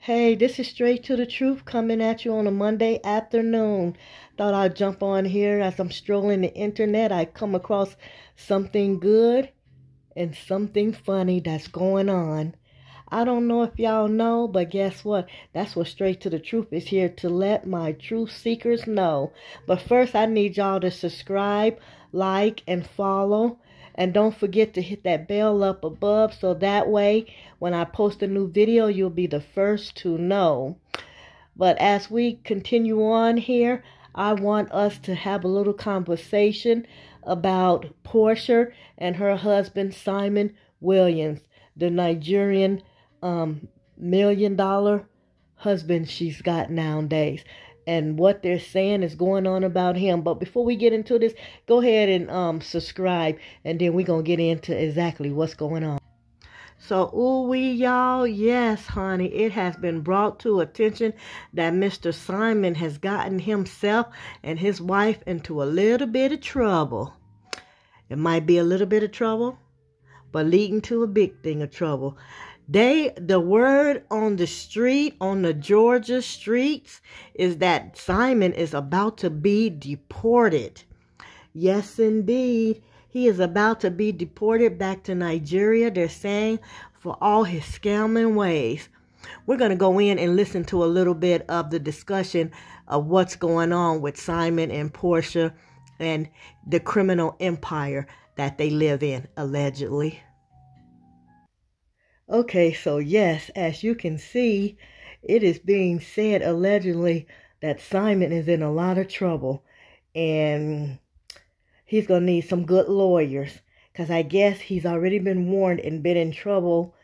Hey, this is Straight to the Truth coming at you on a Monday afternoon. Thought I'd jump on here as I'm strolling the internet. I come across something good and something funny that's going on. I don't know if y'all know, but guess what? That's what Straight to the Truth is here to let my truth seekers know. But first, I need y'all to subscribe, like, and follow. And don't forget to hit that bell up above so that way when I post a new video, you'll be the first to know. But as we continue on here, I want us to have a little conversation about Porsche and her husband, Simon Williams, the Nigerian $1 million husband she's got nowadays, and what they're saying is going on about him. But before we get into this, go ahead and subscribe, and then we're gonna get into exactly what's going on. So, y'all, yes, honey, it has been brought to attention that Mr. Simon has gotten himself and his wife into a little bit of trouble. It might be a little bit of trouble, but leading to a big thing of trouble. The word on the street, on the Georgia streets, is that Simon is about to be deported. Yes, indeed. He is about to be deported back to Nigeria, they're saying, for all his scamming ways. We're going to go in and listen to a little bit of the discussion of what's going on with Simon and Porsche and the criminal empire that they live in, allegedly. Okay, so yes, as you can see, it is being said allegedly that Simon is in a lot of trouble, and he's going to need some good lawyers, because I guess he's already been warned and been in trouble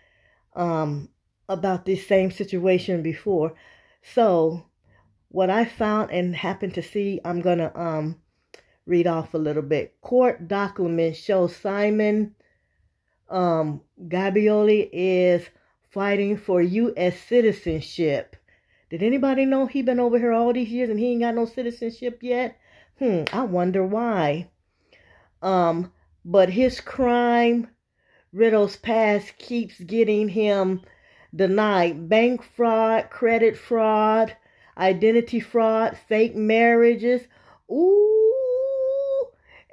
about this same situation before. So what I found and happened to see, I'm going to read off a little bit. Court documents show Simon Gabrioli is fighting for U.S. citizenship. Did anybody know he been over here all these years and he ain't got no citizenship yet? I wonder why. But his crime riddles past keeps getting him denied. Bank fraud, credit fraud, identity fraud, fake marriages,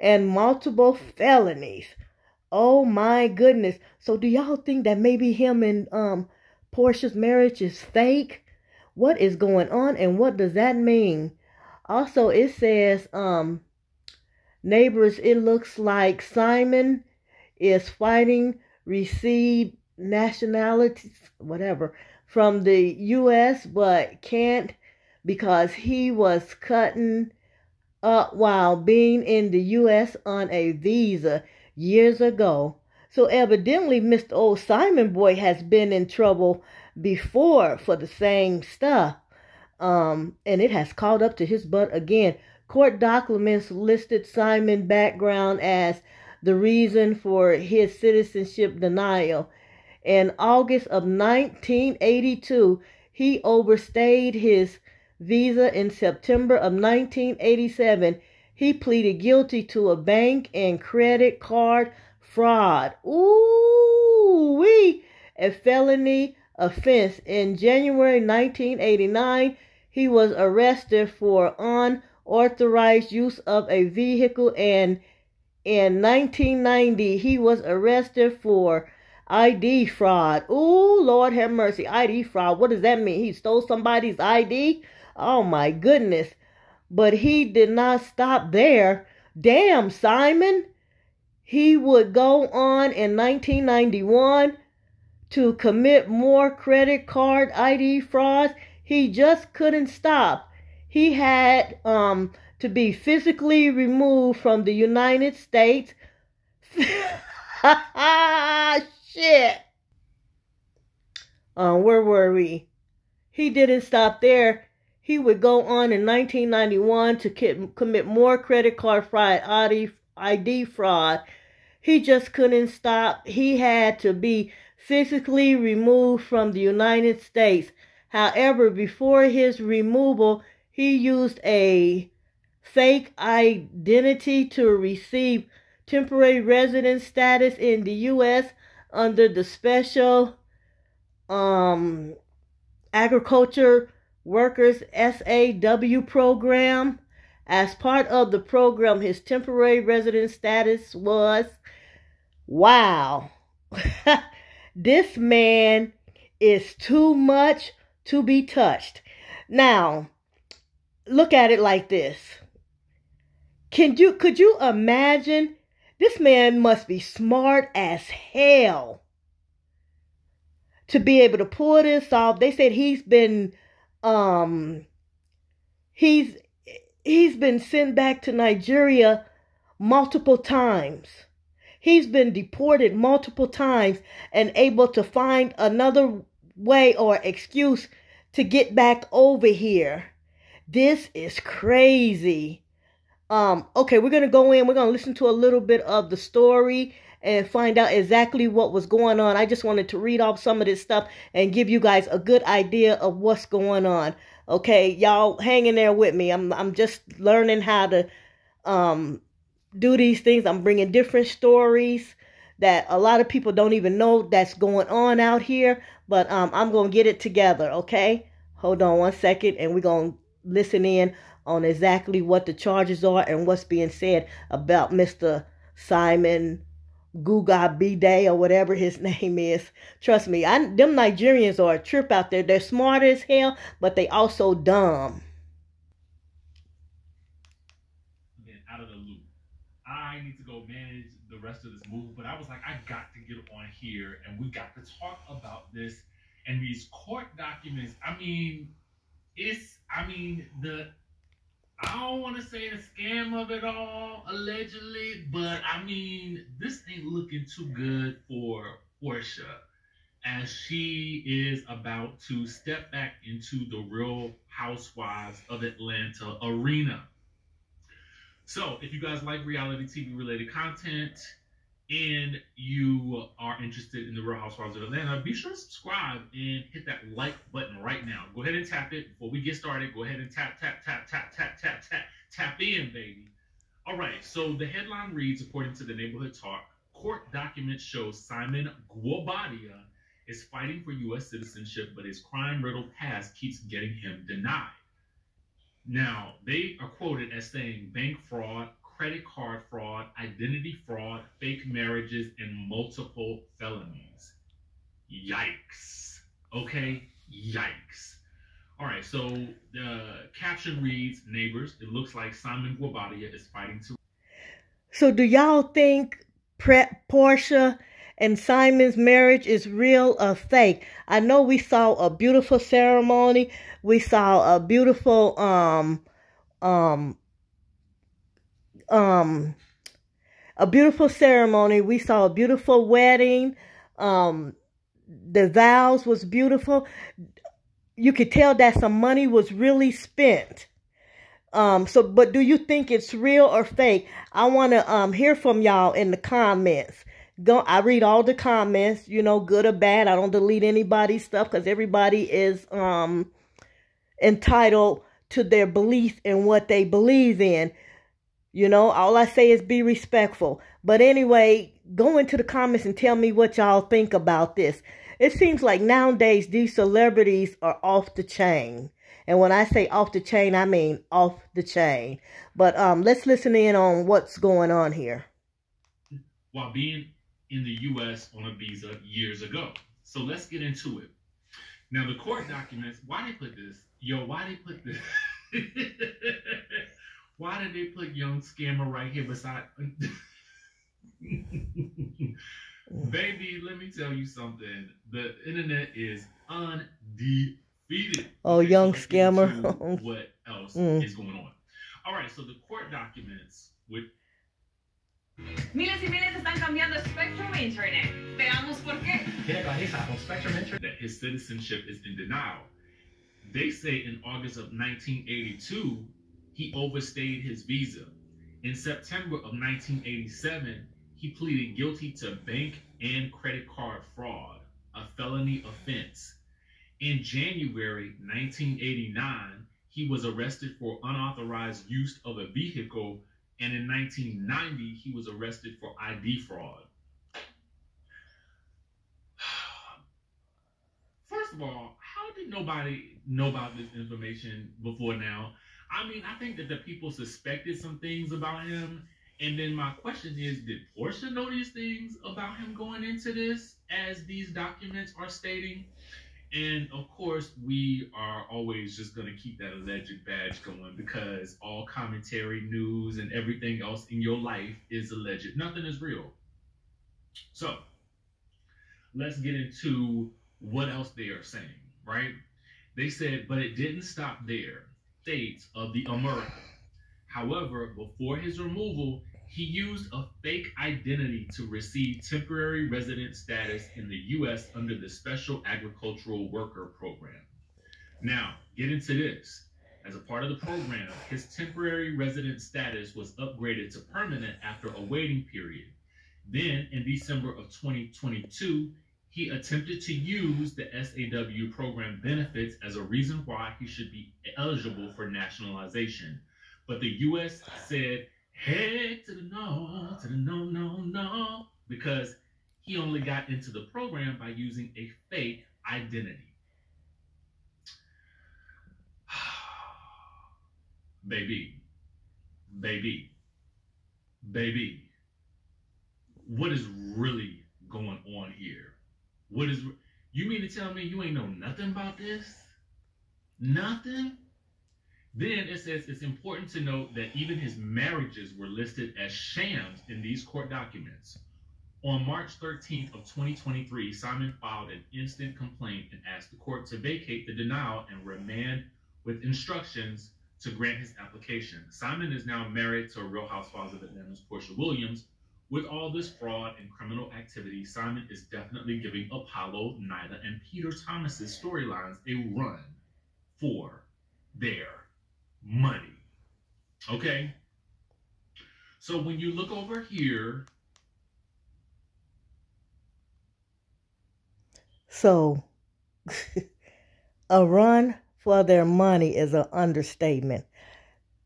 and multiple felonies. Oh my goodness. So do y'all think that maybe him and Porsche's marriage is fake? What is going on and what does that mean? Also, it says neighbors, it looks like Simon is fighting receive nationalities, whatever, from the U.S. but can't because he was cutting up while being in the U.S. on a visa years ago. So evidently Mr. Old Simon boy has been in trouble before for the same stuff. And it has caught up to his butt again. Court documents listed Simon's background as the reason for his citizenship denial. In August of 1982, he overstayed his visa. In September of 1987, he pleaded guilty to a bank and credit card fraud. A felony offense. In January 1989, he was arrested for unauthorized use of a vehicle, and in 1990, he was arrested for ID fraud. Lord have mercy. ID fraud. What does that mean? He stole somebody's ID? Oh, my goodness. But he did not stop there. Damn, Simon. He would go on in 1991 to commit more credit card ID frauds. He just couldn't stop. He had to be physically removed from the United States. Shit. Where were we? He didn't stop there. He would go on in 1991 to commit more credit card fraud, ID fraud. He just couldn't stop. He had to be physically removed from the United States. However, before his removal, he used a fake identity to receive temporary residence status in the U.S. under the special Agriculture Workers SAW program. As part of the program, his temporary resident status was, wow, this man is too much to be touched. Now, look at it like this. Could you imagine? This man must be smart as hell to be able to pull this off. They said he's been sent back to Nigeria multiple times. He's been deported multiple times and able to find another way or excuse to get back over here. This is crazy. Okay, we're going to go in. We're going to listen to a little bit of the story and find out exactly what was going on. I just wanted to read off some of this stuff and give you guys a good idea of what's going on. Okay, y'all hang in there with me. I'm just learning how to do these things. I'm bringing different stories that a lot of people don't even know that's going on out here, but I'm going to get it together, okay? Hold on one second, and we're going to listen in on exactly what the charges are and what's being said about Mr. Simon Guga Bide or whatever his name is. Trust me, them Nigerians are a trip out there. They're smart as hell, but they also dumb. Out of the loop. I need to go manage the rest of this move, but I was like, I got to get on here and we got to talk about this and these court documents. I don't want to say the scam of it all, allegedly, but this ain't looking too good for Porsche as she is about to step back into the Real Housewives of Atlanta arena. So if you guys like reality TV related content and you are interested in the Real Housewives of Atlanta, be sure to subscribe and hit that like button right now. Go ahead and tap it. Before we get started, go ahead and tap in, baby. All right, so the headline reads, according to the Neighborhood Talk, court documents show Simon Guobadia is fighting for U.S. citizenship, but his crime-riddled past keeps getting him denied. Now, they are quoted as saying bank fraud, credit card fraud, identity fraud, fake marriages, and multiple felonies. Yikes. Okay? Yikes. All right, so the caption reads, neighbors, it looks like Simon Guobadia is fighting to... So do y'all think Porsche and Simon's marriage is real or fake? I know we saw a beautiful ceremony. We saw a beautiful ceremony. We saw a beautiful wedding. The vows was beautiful. You could tell that some money was really spent. But do you think it's real or fake? I want to hear from y'all in the comments. I read all the comments, good or bad. I don't delete anybody's stuff because everybody is entitled to their belief in what they believe in. All I say is be respectful. But anyway, go into the comments and tell me what y'all think about this. It seems like nowadays these celebrities are off the chain. And when I say off the chain, I mean off the chain. But let's listen in on what's going on here. While being in the U.S. on a visa years ago. So let's get into it. Now, the court documents, why they put this? Why they put this? Why did they put young scammer right here beside... Baby, let me tell you something. The internet is undefeated. Oh, okay, young scammer. What else is going on? All right, so the court documents with... Miles y miles están cambiando Spectrum Internet. Veamos por qué. Spectrum Internet. That his citizenship is in denial. They say in August of 1982, he overstayed his visa. In September of 1987, he pleaded guilty to bank and credit card fraud, a felony offense. In January 1989, he was arrested for unauthorized use of a vehicle, and in 1990, he was arrested for ID fraud. First of all, how didn't nobody know about this information before now? I mean, I think that the people suspected some things about him. And then my question is, did Porsche know these things about him going into this, as these documents are stating? And of course, we are always just going to keep that alleged badge going, because all commentary, news, and everything else in your life is alleged. Nothing is real. So let's get into what else they are saying, right? They said, but it didn't stop there. States of the America. However, before his removal, he used a fake identity to receive temporary resident status in the U.S. under the Special Agricultural Worker Program. Now, get into this. As a part of the program, his temporary resident status was upgraded to permanent after a waiting period. Then, in December of 2022, he attempted to use the SAW program benefits as a reason why he should be eligible for nationalization. But the U.S. said, heck to the no, no, because he only got into the program by using a fake identity. Baby, what is really going on here? You mean to tell me you ain't know nothing about this? Nothing? Then it says it's important to note that even his marriages were listed as shams in these court documents. On March 13th of 2023, Simon filed an instant complaint and asked the court to vacate the denial and remand with instructions to grant his application. Simon is now married to a Real Housewives of Atlanta's Porsche Williams. With all this fraud and criminal activity, Simon is definitely giving Apollo, Nida, and Peter Thomas's storylines a run for their money. Okay? So when you look over here. So, a run for their money is an understatement.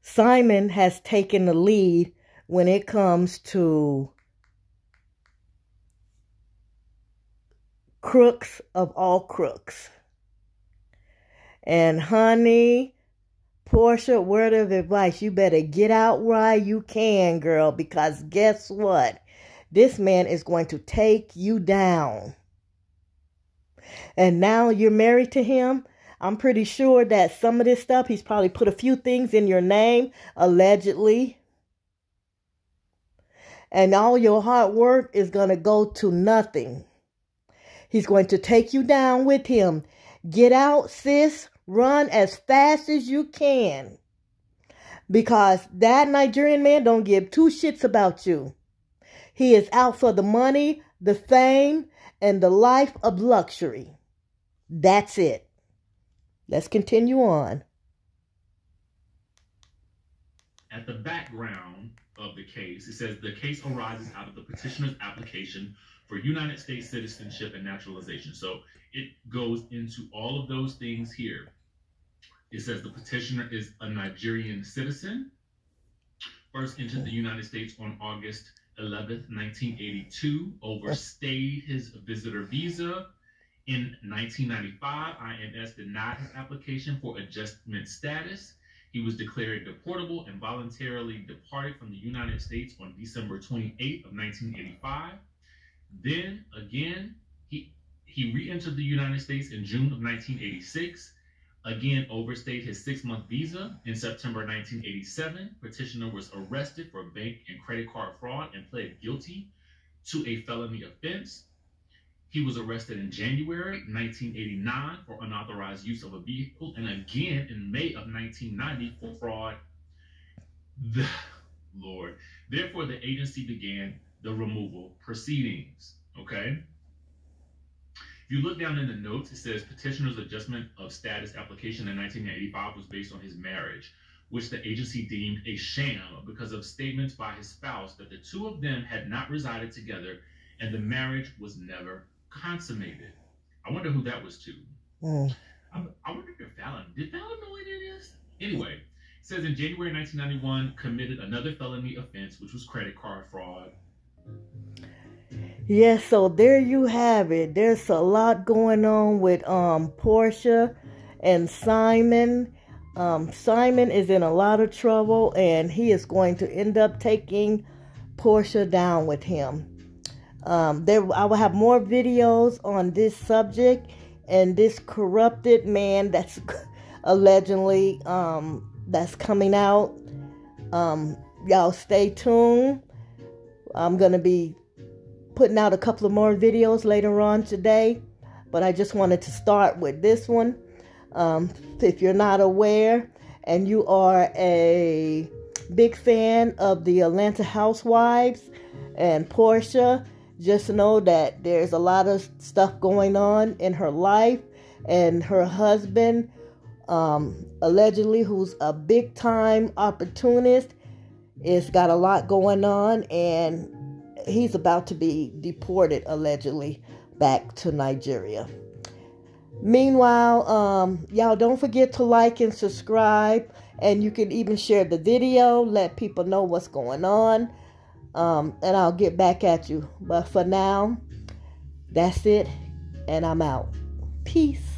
Simon has taken the lead when it comes to crooks of all crooks. And honey, Porsche, word of advice, you better get out while you can, girl, because guess what? This man is going to take you down. And now you're married to him. I'm pretty sure that some of this stuff, he's probably put a few things in your name, allegedly. And all your hard work is going to go to nothing. He's going to take you down with him. Get out, sis. Run as fast as you can. Because that Nigerian man don't give two shits about you. He is out for the money, the fame, and the life of luxury. That's it. Let's continue on. At the background of the case, it says the case arises out of the petitioner's application for United States citizenship and naturalization. So it goes into all of those things here. It says the petitioner is a Nigerian citizen, first entered the United States on August 11th, 1982, overstayed his visitor visa. In 1995, INS denied his application for adjustment status. He was declared deportable and voluntarily departed from the United States on December 28th of 1985. Then again, he re-entered the United States in June of 1986. Again, overstayed his 6-month visa. In September 1987, petitioner was arrested for bank and credit card fraud and pled guilty to a felony offense. He was arrested in January 1989 for unauthorized use of a vehicle, and again in May of 1990 for fraud. Lord. Therefore, the agency began the removal proceedings. Okay? If you look down in the notes, it says petitioner's adjustment of status application in 1985 was based on his marriage, which the agency deemed a sham because of statements by his spouse that the two of them had not resided together and the marriage was never consummated. I wonder who that was to. I wonder if did Fallon know any of this? Anyway, it says in January 1991, committed another felony offense, which was credit card fraud. Yes, so there you have it. There's a lot going on with Porsche. And Simon is in a lot of trouble, and he is going to end up taking Porsche down with him. I will have more videos on this subject and this corrupted man that's allegedly that's coming out. Y'all stay tuned. I'm going to be putting out a couple of more videos later on today, but I just wanted to start with this one. If you're not aware and you are a big fan of the Atlanta Housewives and Porsche, just know that there's a lot of stuff going on in her life, and her husband, allegedly, who's a big time opportunist, is got a lot going on, and he's about to be deported, allegedly, back to Nigeria. Meanwhile, y'all don't forget to like and subscribe, and you can even share the video, let people know what's going on, and I'll get back at you. But for now, that's it, and I'm out. Peace.